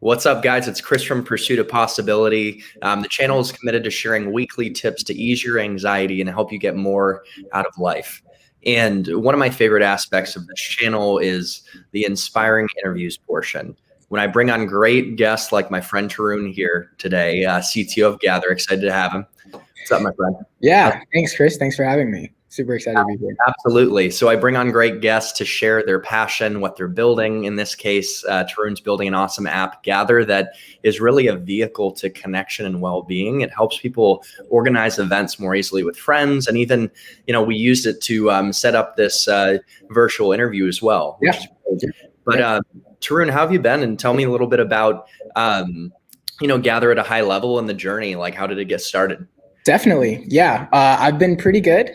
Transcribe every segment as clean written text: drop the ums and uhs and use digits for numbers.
What's up, guys? It's Chris from Pursuit of Possibility. The channel is committed to sharing weekly tips to ease your anxiety and help you get more out of life. And one of my favorite aspects of this channel is the inspiring interviews portion. When I bring on great guests like my friend Tarun here today, CTO of Gathr, excited to have him. What's up, my friend? Yeah, thanks, Chris. Thanks for having me. Super excited to be here. Absolutely. So I bring on great guests to share their passion, what they're building. In this case, Tarun's building an awesome app, Gathr, that is really a vehicle to connection and well-being. It helps people organize events more easily with friends. And even, we used it to set up this virtual interview as well. Yeah. But Tarun, how have you been? And tell me a little bit about, Gathr at a high level and the journey. Like, how did it get started? Definitely. Yeah. I've been pretty good.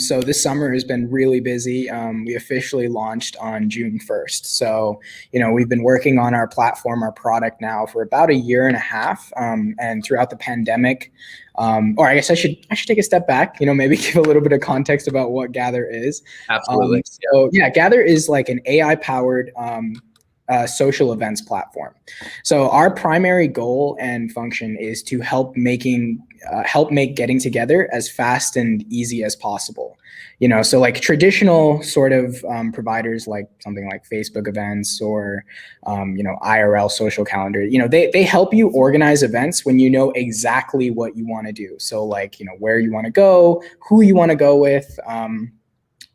So this summer has been really busy. We officially launched on June 1st. So, we've been working on our platform, our product now for about a year and a half. And throughout the pandemic, or I guess I should take a step back, maybe give a little bit of context about what Gathr is. Absolutely. Gathr is like an AI powered, social events platform. So our primary goal and function is to help make getting together as fast and easy as possible. So like traditional sort of providers, like something like Facebook events or IRL social calendar, they help you organize events when you know exactly what you want to do. So like where you want to go, who you want to go with,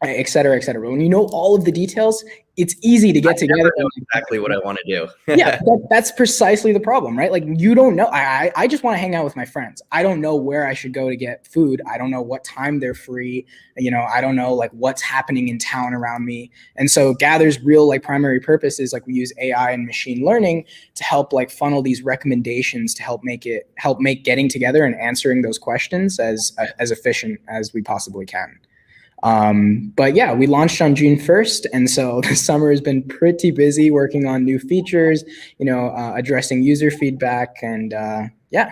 et cetera, et cetera. When you know all of the details, it's easy to get together. I know exactly what I want to do. Yeah, that's precisely the problem, right? Like you don't know. I just want to hang out with my friends. I don't know where I should go to get food. I don't know what time they're free. I don't know like what's happening in town around me. And so Gathr's real like primary purpose is like we use AI and machine learning to help like funnel these recommendations to help make getting together and answering those questions as efficient as we possibly can. But yeah, we launched on June 1st. And so the summer has been pretty busy working on new features, addressing user feedback and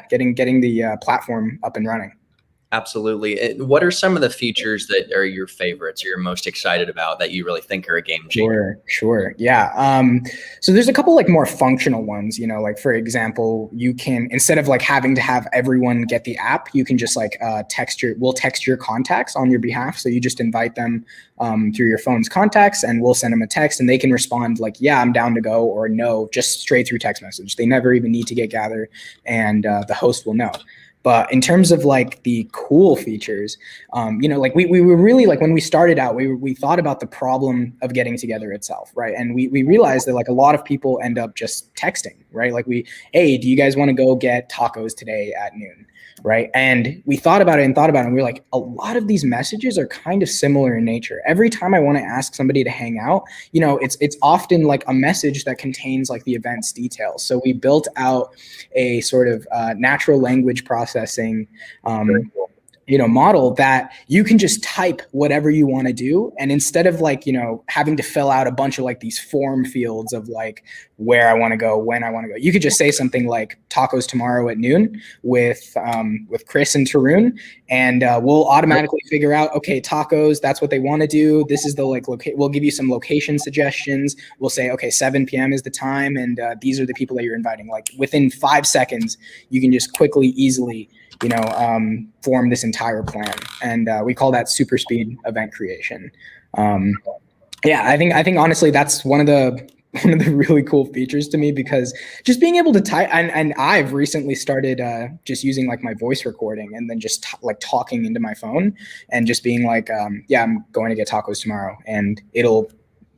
getting the platform up and running. Absolutely. What are some of the features that are your favorites or you're most excited about that you really think are a game changer? Sure. Yeah. So there's a couple like more functional ones, like for example, you can, instead of like having to have everyone get the app, you can just like we'll text your contacts on your behalf. So you just invite them through your phone's contacts and we'll send them a text and they can respond like, yeah, I'm down to go, or no, just straight through text message. They never even need to get Gathr and the host will know. But in terms of like the cool features, like we were really like when we started out, we thought about the problem of getting together itself, right? And we realized that like a lot of people end up just texting, right? Like hey, do you guys want to go get tacos today at noon? Right. And we thought about it and we were like, a lot of these messages are kind of similar in nature. Every time I want to ask somebody to hang out, it's often like a message that contains like the event's details. So we built out a sort of natural language processing model that you can just type whatever you want to do. And instead of like, having to fill out a bunch of like these form fields of like where I want to go, when I want to go, you could just say something like tacos tomorrow at noon with Chris and Tarun, and we'll automatically figure out, okay, tacos, that's what they want to do. This is the like, we'll give you some location suggestions. We'll say, okay, 7 p.m. is the time. And these are the people that you're inviting. Like within 5 seconds, you can just quickly, easily, form this entire plan. And we call that super speed event creation. I think honestly, that's one of the really cool features to me, because just being able to type, and I've recently started just using like my voice recording and then just like talking into my phone and just being like, yeah, I'm going to get tacos tomorrow, and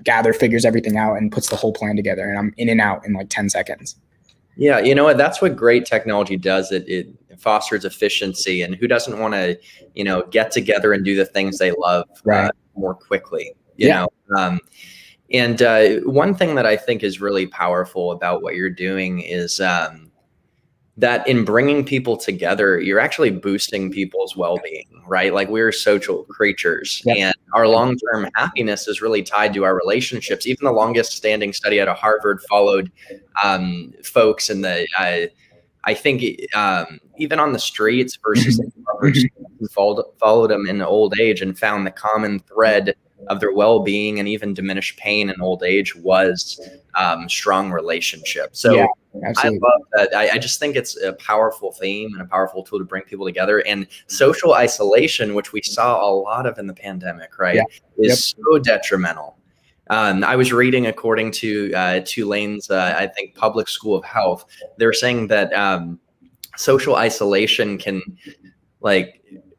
Gathr figures everything out and puts the whole plan together, and I'm in and out in like 10 seconds. Yeah, you know what? That's what great technology does. It fosters efficiency, and who doesn't want to, get together and do the things they love more quickly, you know? And one thing that I think is really powerful about what you're doing is that in bringing people together, you're actually boosting people's well-being, right? Like we're social creatures, and our long-term happiness is really tied to our relationships. Even the longest standing study out of Harvard followed folks in the, I think even on the streets versus followed them in old age and found the common thread their well-being and even diminished pain in old age was strong relationships. So I love that. I just think it's a powerful theme and a powerful tool to bring people together. And social isolation, which we saw a lot of in the pandemic, right, is so detrimental. I was reading, according to Tulane's, I think, Public School of Health, they're saying that social isolation can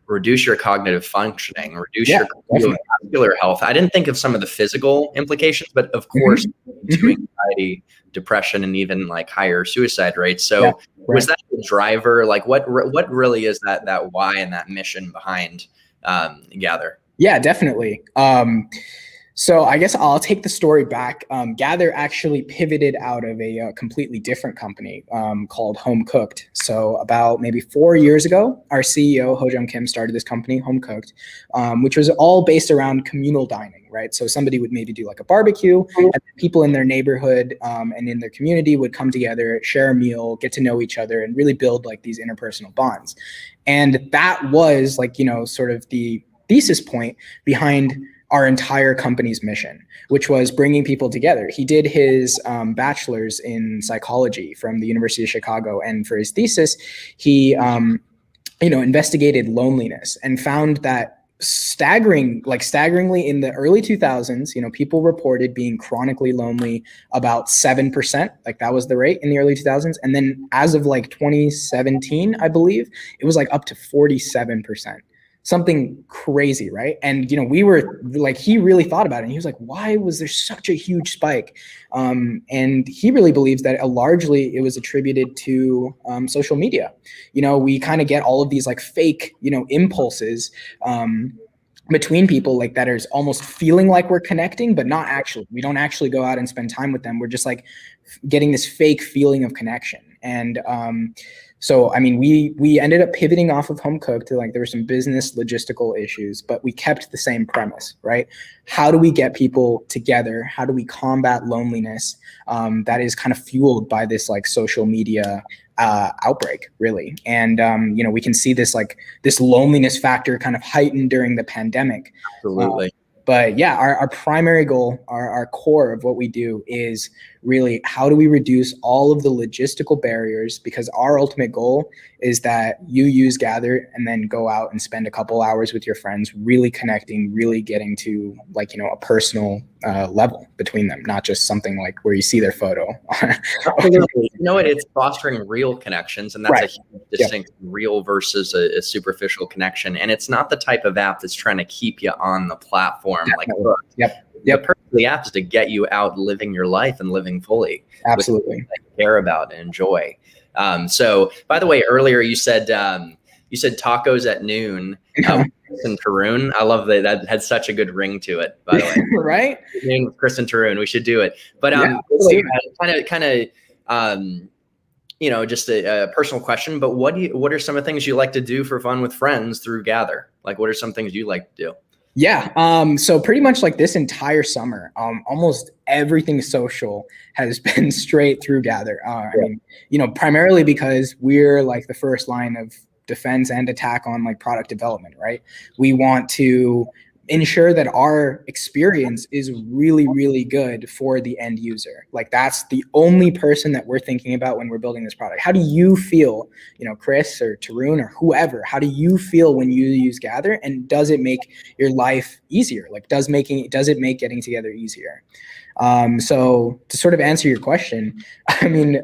reduce your cognitive functioning, reduce your cardiovascular health. I didn't think of some of the physical implications, but of course, to anxiety, depression, and even higher suicide rates. So was that the driver? What really is that why and that mission behind Gathr? Yeah, definitely. So I guess I'll take the story back. Gathr actually pivoted out of a completely different company called Home Cooked. So about maybe 4 years ago, our CEO, Ho-Jung Kim, started this company, Home Cooked, which was all based around communal dining, right? So somebody would maybe do a barbecue, and people in their neighborhood and in their community would come together, share a meal, get to know each other, and really build these interpersonal bonds. And that was sort of the thesis point behind our entire company's mission, which was bringing people together. He did his bachelor's in psychology from the University of Chicago. And for his thesis, he investigated loneliness and found that staggeringly in the early 2000s, people reported being chronically lonely about 7%. That was the rate in the early 2000s. And then as of 2017, I believe, it was up to 47%. Something crazy, right? And we were he really thought about it, and he was like, why was there such a huge spike? And he really believes that largely it was attributed to social media. We kind of get all of these fake impulses between people that is almost feeling like we're connecting, but not actually. We don't actually go out and spend time with them. We're just getting this fake feeling of connection. And so, I mean, we ended up pivoting off of Home Cooked to there were some business logistical issues, but we kept the same premise, right? How do we get people together? How do we combat loneliness that is kind of fueled by this social media outbreak, really? And we can see this this loneliness factor kind of heightened during the pandemic. Absolutely. But yeah, our primary goal, our core of what we do is really how do we reduce all of the logistical barriers, because our ultimate goal is that you use Gathr and then go out and spend a couple hours with your friends, really connecting, really getting to a personal level between them, not just something where you see their photo. You know what? It's fostering real connections, and that's a huge distinction, real versus a superficial connection. And it's not the type of app that's trying to keep you on the platform. The purpose of the app is to get you out living your life and living fully. Absolutely. With what you care about and enjoy. So, by the way, earlier you said tacos at noon. Chris and Tarun. I love that. That had such a good ring to it, by the way. Right? Noon with Chris and Tarun. We should do it. But just a personal question. But what are some of the things you like to do for fun with friends through Gathr? What are some things you like to do? Yeah. So pretty much this entire summer, almost everything social has been straight through Gathr. I mean, primarily because we're the first line of defense and attack on product development, right? We want to ensure that our experience is really, really good for the end user. That's the only person that we're thinking about when we're building this product. How do you feel, Chris or Tarun or whoever, how do you feel when you use Gathr, and does it make your life easier? Does it make getting together easier? So to sort of answer your question, I mean,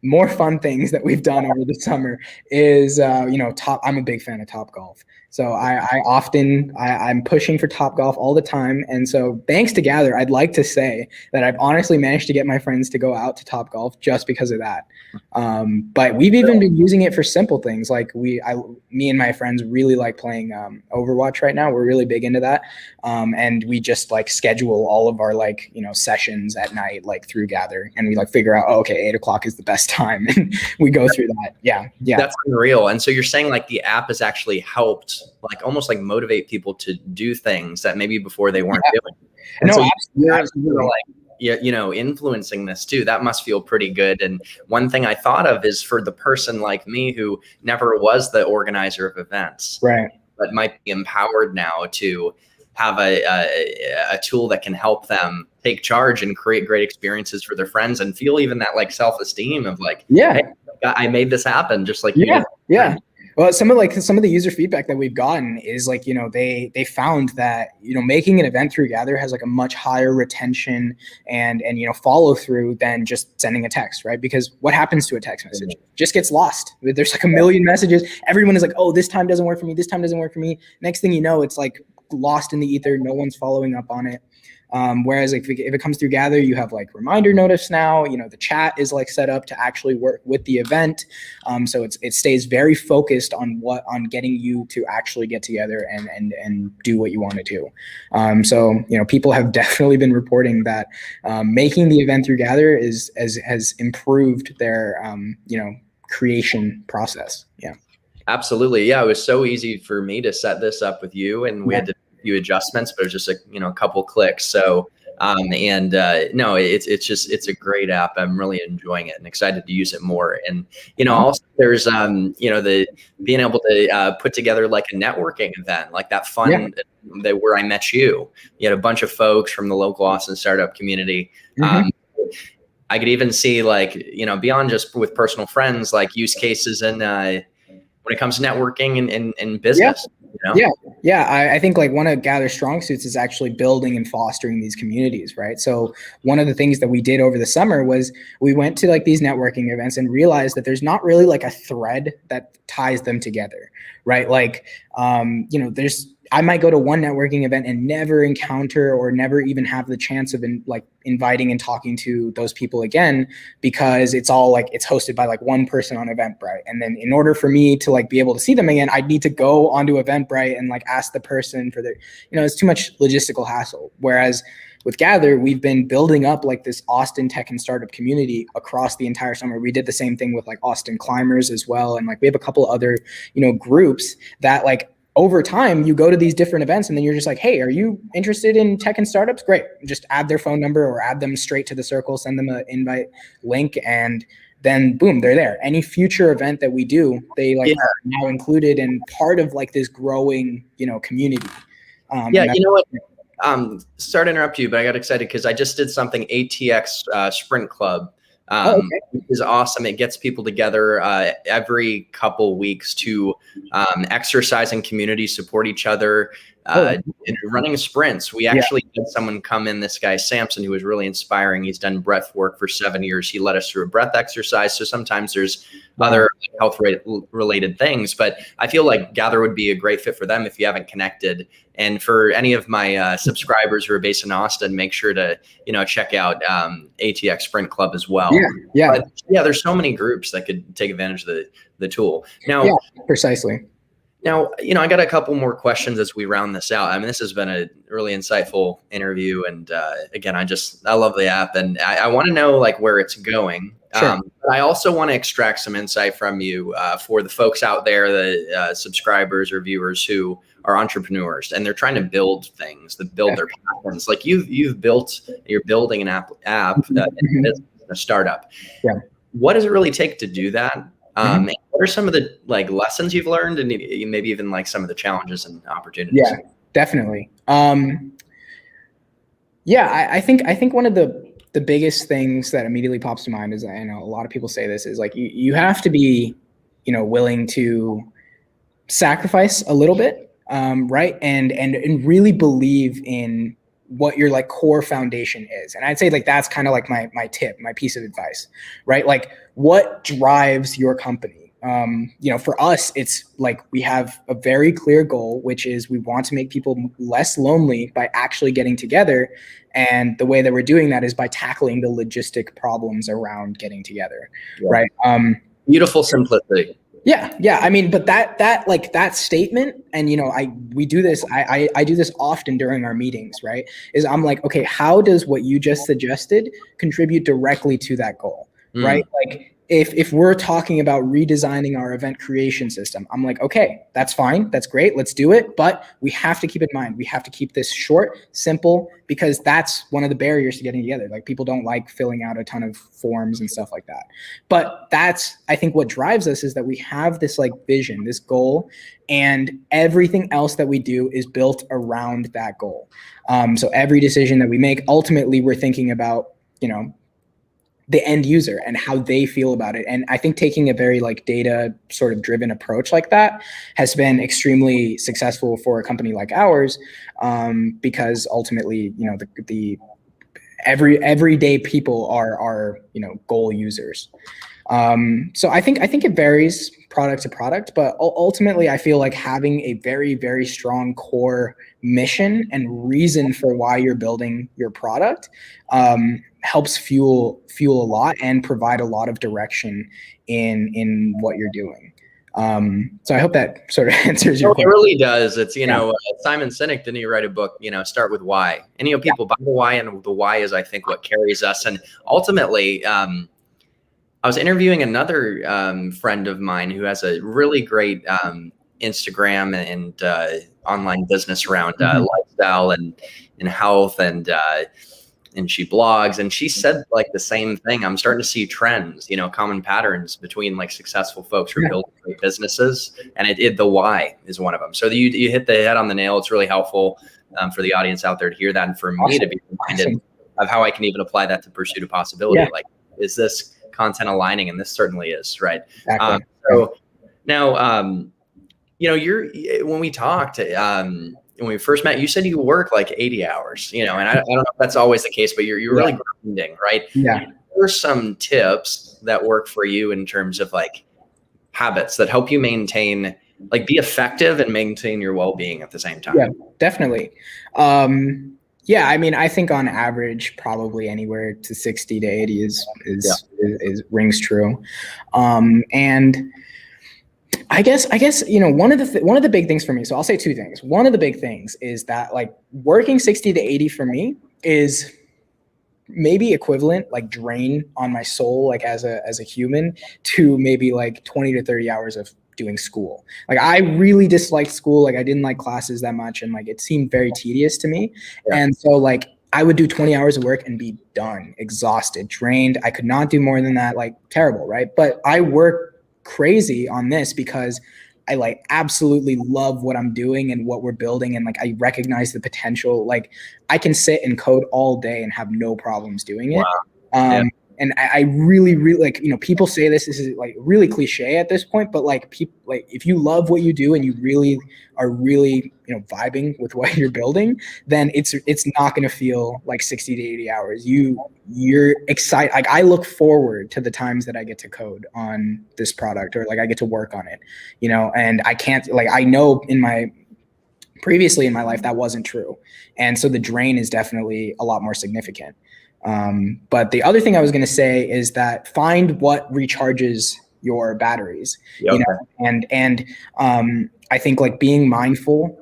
more fun things that we've done over the summer is, I'm a big fan of Topgolf. So I'm pushing for Topgolf all the time. And so thanks to Gathr, I'd like to say that I've honestly managed to get my friends to go out to Topgolf just because of that. But we've even been using it for simple things. Me and my friends really like playing Overwatch right now. We're really big into that. And we just schedule all of our sessions at night through Gathr, and we figure out, okay, 8:00 is the best time, and we go through that. Yeah. That's unreal. And so you're saying the app has actually helped almost motivate people to do things that maybe before they weren't doing. And no, so absolutely. Influencing this too, that must feel pretty good. And one thing I thought of is for the person like me who never was the organizer of events. Right. but might be empowered now to have a tool that can help them take charge and create great experiences for their friends and feel even that like self-esteem of like, yeah, hey, I made this happen, just like yeah, you. yeah. Well, some of the user feedback that we've gotten is like, they found that, making an event through Gathr has like a much higher retention and follow through than just sending a text, right? Because what happens to a text message? It just gets lost. There's like a million messages. Everyone is like, oh, this time doesn't work for me. This time doesn't work for me. Next thing you know, it's like lost in the ether. No one's following up on it. Whereas if it comes through Gathr, you have like reminder notice now, the chat is like set up to actually work with the event. So it stays very focused on getting you to actually get together and do what you want to do. So people have definitely been reporting that making the event through Gathr has improved their creation process. Yeah. Absolutely. Yeah. It was so easy for me to set this up with you, and we had to few adjustments, but it was just a couple clicks. So no, it's a great app. I'm really enjoying it and excited to use it more. And also there's the being able to put together like a networking event, like that fun where I met you. You had a bunch of folks from the local Austin startup community. I could even see like beyond just with personal friends, like use cases and when it comes to networking and business. I think like one of Gathr's strong suits is actually building and fostering these communities, right? So one of the things that we did over the summer was we went to like these networking events and realized that there's not really like a thread that ties them together, right? Like, I might go to one networking event and never encounter or never even have the chance of inviting and talking to those people again, because it's all like it's hosted by like one person on Eventbrite. And then in order for me to like be able to see them again, I'd need to go onto Eventbrite and like ask the person for their, it's too much logistical hassle. Whereas with Gathr, we've been building up like this Austin tech and startup community across the entire summer. We did the same thing with like Austin climbers as well. And like we have a couple other, groups that like, over time, you go to these different events and then you're just like, hey, are you interested in tech and startups? Great. Just add their phone number or add them straight to the circle, send them an invite link, and then boom, they're there. Any future event that we do, they are now included and part of like this growing, community. You know what? Sorry to interrupt you, but I got excited because I just did something ATX Sprint Club. Which is awesome. It gets people together every couple weeks to exercise and community support each other. Running sprints. We actually had someone come in, this guy Samson, who was really inspiring. He's done breath work for 7 years. He led us through a breath exercise. So sometimes there's other health related things, but I feel like Gathr would be a great fit for them if you haven't connected. And for any of my subscribers who are based in Austin, make sure to check out ATX Sprint Club as well. But, there's so many groups that could take advantage of the tool. Now, precisely. Now, I got a couple more questions as we round this out. I mean, this has been a really insightful interview. And again, I love the app, and I want to know like where it's going. Sure. But I also want to extract some insight from you for the folks out there, the subscribers or viewers who are entrepreneurs and they're trying to build things, to build their platforms. Like you're building an app, a startup. Yeah. What does it really take to do that? And what are some of the like lessons you've learned, and maybe even like some of the challenges and opportunities? Yeah, definitely. I think one of the biggest things that immediately pops to mind is, I know a lot of people say this, is like you have to be, willing to sacrifice a little bit, right? And really believe in what your like core foundation is. And I'd say like that's kind of like my tip, my piece of advice, right? Like what drives your company? For us, it's like we have a very clear goal, which is we want to make people less lonely by actually getting together. And the way that we're doing that is by tackling the logistic problems around getting together, right? Beautiful simplicity. Yeah. I mean, but that statement, and we do this. I do this often during our meetings, right? Is I'm like, okay, how does what you just suggested contribute directly to that goal, right? Like if we're talking about redesigning our event creation system, I'm like, okay, that's fine. That's great. Let's do it. But we have to keep in mind, we have to keep this short, simple, because that's one of the barriers to getting together. Like, people don't like filling out a ton of forms and stuff like that. But that's, I think what drives us is that we have this like vision, this goal, and everything else that we do is built around that goal. So every decision that we make, ultimately we're thinking about, the end user and how they feel about it. And I think taking a very like data sort of driven approach like that has been extremely successful for a company like ours, because ultimately, the everyday people are goal users. So I think it varies product to product, but ultimately I feel like having a very, very strong core mission and reason for why you're building your product helps fuel a lot and provide a lot of direction in what you're doing. So I hope that sort of answers your question. It really does. It's, Simon Sinek, didn't he write a book, Start with Why? And, people buy the why, and the why is, I think, what carries us. And ultimately, I was interviewing another friend of mine who has a really great Instagram and online business around lifestyle and health, and she blogs, and she said like the same thing. I'm starting to see trends, common patterns between like successful folks who are building great businesses, and the why is one of them. So you hit the head on the nail. It's really helpful for the audience out there to hear that, and for me to be reminded of how I can even apply that to Pursuit of Possibility. Yeah. Like, is this content aligning? And this certainly is, right? Exactly. So now, when we talked, when we first met, you said you work like 80 hours, and I don't know if that's always the case, but you're really grinding, right? Yeah. What are some tips that work for you in terms of like habits that help you maintain, like be effective and maintain your well-being at the same time? Yeah, definitely. Yeah, I mean, I think on average, probably anywhere to 60 to 80 is rings true. And I guess one of the big things for me. So I'll say two things. One of the big things is that like working 60 to 80 for me is maybe equivalent, like drain on my soul, like as a human, to maybe like 20 to 30 hours of doing school. Like, I really disliked school. Like, I didn't like classes that much, and like it seemed very tedious to me. Yeah. And so like I would do 20 hours of work and be done, exhausted, drained. I could not do more than that. Like, terrible, right? But I work crazy on this because I like absolutely love what I'm doing and what we're building, and like I recognize the potential. Like, I can sit and code all day and have no problems doing it. Wow. And I really, really like, people say this is like really cliche at this point, but like people, like if you love what you do and you really are really, vibing with what you're building, then it's not going to feel like 60 to 80 hours. You're excited. Like, I look forward to the times that I get to code on this product, or like I get to work on it, and I can't, like, I know previously in my life that wasn't true. And so the drain is definitely a lot more significant. But the other thing I was going to say is that find what recharges your batteries, and I think like being mindful,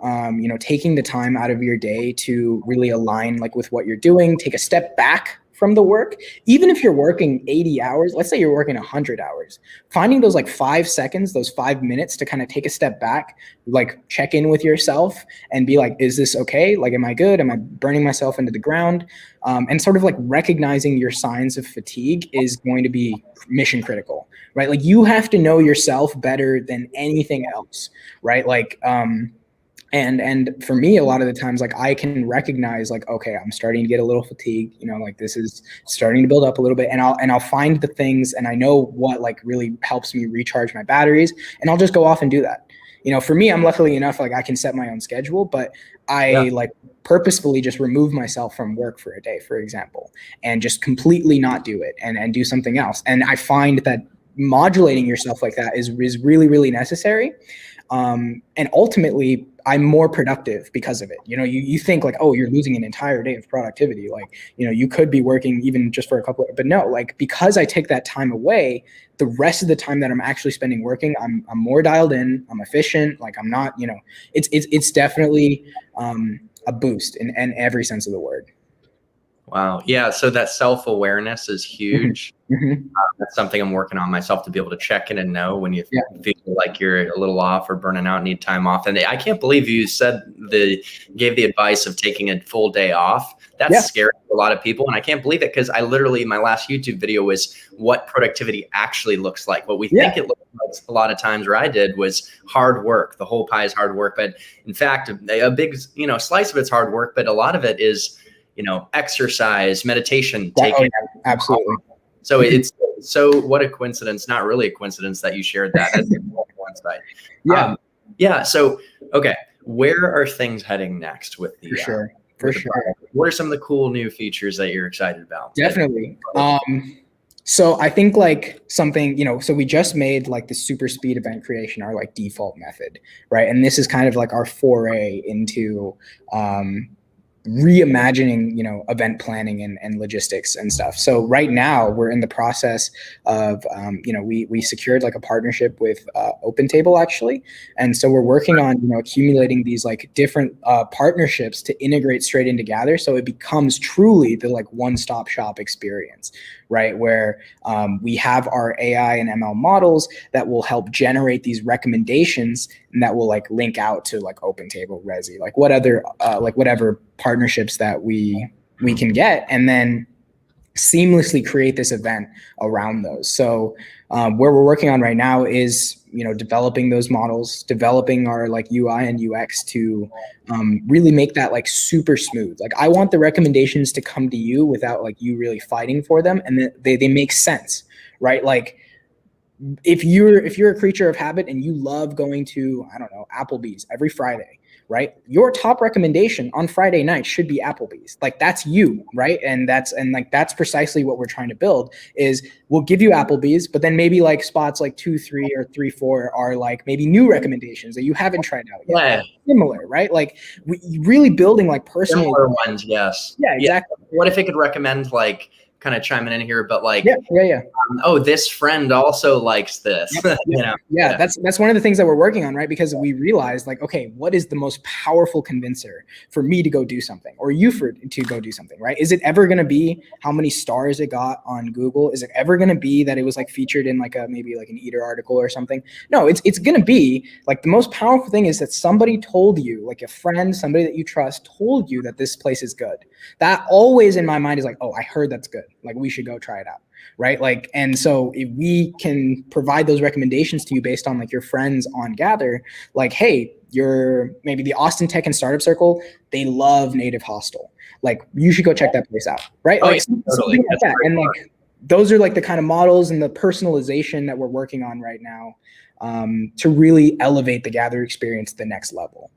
taking the time out of your day to really align like with what you're doing, take a step back from the work. Even if you're working 80 hours, let's say you're working 100 hours, finding those like 5 seconds, those 5 minutes to kind of take a step back, like check in with yourself and be like, is this okay? Like, am I good? Am I burning myself into the ground? And sort of like recognizing your signs of fatigue is going to be mission critical, right? Like, you have to know yourself better than anything else, right? Like, and for me, a lot of the times, like, I can recognize like, okay, I'm starting to get a little fatigued, like this is starting to build up a little bit, and I'll find the things, and I know what like really helps me recharge my batteries, and I'll just go off and do that. For me, I'm luckily enough, like I can set my own schedule, but I like purposefully just remove myself from work for a day, for example, and just completely not do it and do something else. And I find that modulating yourself like that is really, really necessary. And ultimately, I'm more productive because of it. You think like, oh, you're losing an entire day of productivity. Like, you could be working even just for a couple of, but no, like, because I take that time away, the rest of the time that I'm actually spending working, I'm more dialed in, I'm efficient. Like, I'm not, it's definitely, a boost in every sense of the word. Wow. Yeah. So that self-awareness is Mhm. huge. Mhm. That's something I'm working on myself, to be able to check in and know when you Yeah. feel like you're a little off or burning out, need time off. And I can't believe you gave the advice of taking a full day off. That's Yeah. scary for a lot of people. And I can't believe it, because I literally, my last YouTube video was what productivity actually looks like. What we Yeah. think it looks like a lot of times, where I did, was hard work. The whole pie is hard work. But in fact, a big, slice of it's hard work, but a lot of it is, exercise, meditation, Oh, taking. yeah. Absolutely. So what a coincidence, not really a coincidence, that you shared that. That's one side. Yeah. Yeah. So, okay. Where are things heading next with the, For sure. with the product? What are some of the cool new features that you're excited about? Definitely. So I think like something, so we just made like the super speed event creation our like default method, right? And this is kind of like our foray into reimagining, event planning and logistics and stuff. So right now we're in the process of, we secured like a partnership with OpenTable actually. And so we're working on, accumulating these like different partnerships to integrate straight into Gathr. So it becomes truly the like one-stop shop experience, right? Where we have our AI and ML models that will help generate these recommendations, and that will like link out to like OpenTable, Resi, like whatever partnerships that we can get, and then seamlessly create this event around those. So where we're working on right now is, developing those models, developing our like UI and UX to really make that like super smooth. Like I want the recommendations to come to you without like you really fighting for them, and they make sense, right? Like if you're a creature of habit and you love going to, I don't know, Applebee's every Friday, right? Your top recommendation on Friday night should be Applebee's. Like that's you, right? And that's precisely what we're trying to build. Is we'll give you Applebee's, but then maybe like spots like 2, 3, or 3, 4 are like maybe new recommendations that you haven't tried out yet. Yeah. Similar, right? Like we really building like personal. Similar ones, yes. Yeah, exactly. Yeah. What if it could recommend, like, kind of chiming in here, but like, yeah. Oh, this friend also likes this. Yeah, that's one of the things that we're working on, right? Because we realized like, okay, what is the most powerful convincer for me to go do something, or you to go do something, right? Is it ever going to be how many stars it got on Google? Is it ever going to be that it was like featured in like maybe like an Eater article or something? No, it's going to be like the most powerful thing is that somebody told you, like a friend, somebody that you trust told you that this place is good. That always in my mind is like, oh, I heard that's good. Like we should go try it out. Right. Like, and so if we can provide those recommendations to you based on like your friends on Gathr, like, hey, you're maybe the Austin Tech and Startup Circle, they love Native Hostel. Like you should go check that place out. Right. Like something like that. And like, those are like the kind of models and the personalization that we're working on right now to really elevate the Gathr experience to the next level.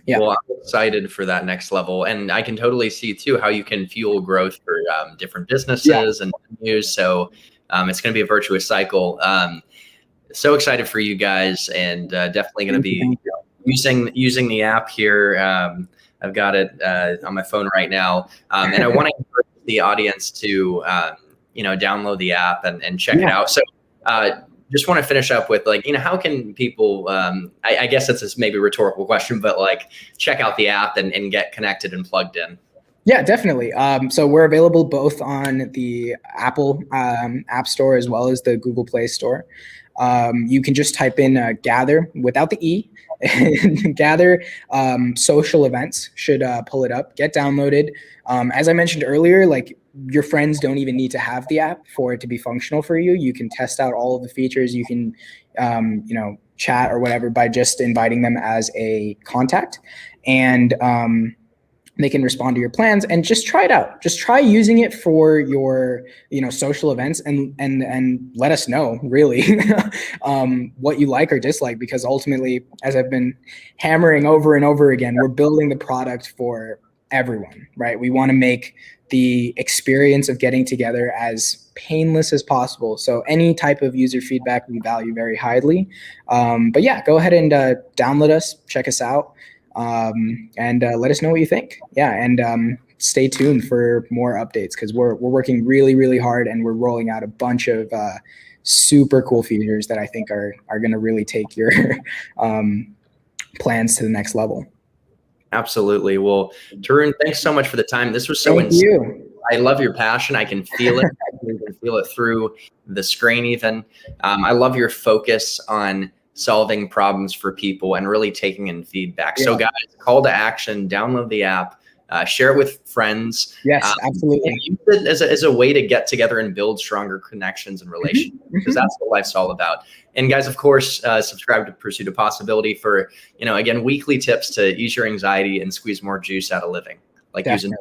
Yeah. Well, I'm excited for that next level, and I can totally see too how you can fuel growth for different businesses and news. So it's going to be a virtuous cycle. So excited for you guys, and definitely going to be using the app here. I've got it on my phone right now, and I want to encourage the audience to download the app and check it out. So. Just want to finish up with like, how can people, I guess that's a maybe rhetorical question, but like check out the app and get connected and plugged in? Yeah, definitely. So we're available both on the Apple App Store as well as the Google Play Store. You can just type in Gathr without the E. Gathr social events should pull it up, get downloaded. As I mentioned earlier, like your friends don't even need to have the app for it to be functional for you. You can test out all of the features. You can, chat or whatever by just inviting them as a contact, and they can respond to your plans, and just try it out. Just try using it for your, social events, and let us know really what you like or dislike, because ultimately, as I've been hammering over and over again, we're building the product for everyone, right? We want to make the experience of getting together as painless as possible. So any type of user feedback we value very highly. But yeah, go ahead and download us, check us out. And let us know what you think. Yeah, and stay tuned for more updates, because we're working really, really hard, and we're rolling out a bunch of super cool features that I think are going to really take your plans to the next level. Absolutely. Well, Tarun, thanks so much for the time. This was so Thank you. I love your passion. I can feel it. I can feel it through the screen even. I love your focus on solving problems for people and really taking in feedback. So guys, call to action, download the app, share it with friends. Yes, absolutely. Use it as a way to get together and build stronger connections and relationships, because that's what life's all about. And guys, of course, subscribe to Pursuit of Possibility for, again, weekly tips to ease your anxiety and squeeze more juice out of living, like using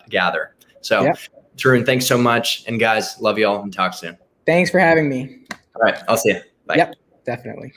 Gathr. So Tarun, thanks so much. And guys, love you all and talk soon. Thanks for having me. All right. I'll see you. Bye. Yep, definitely.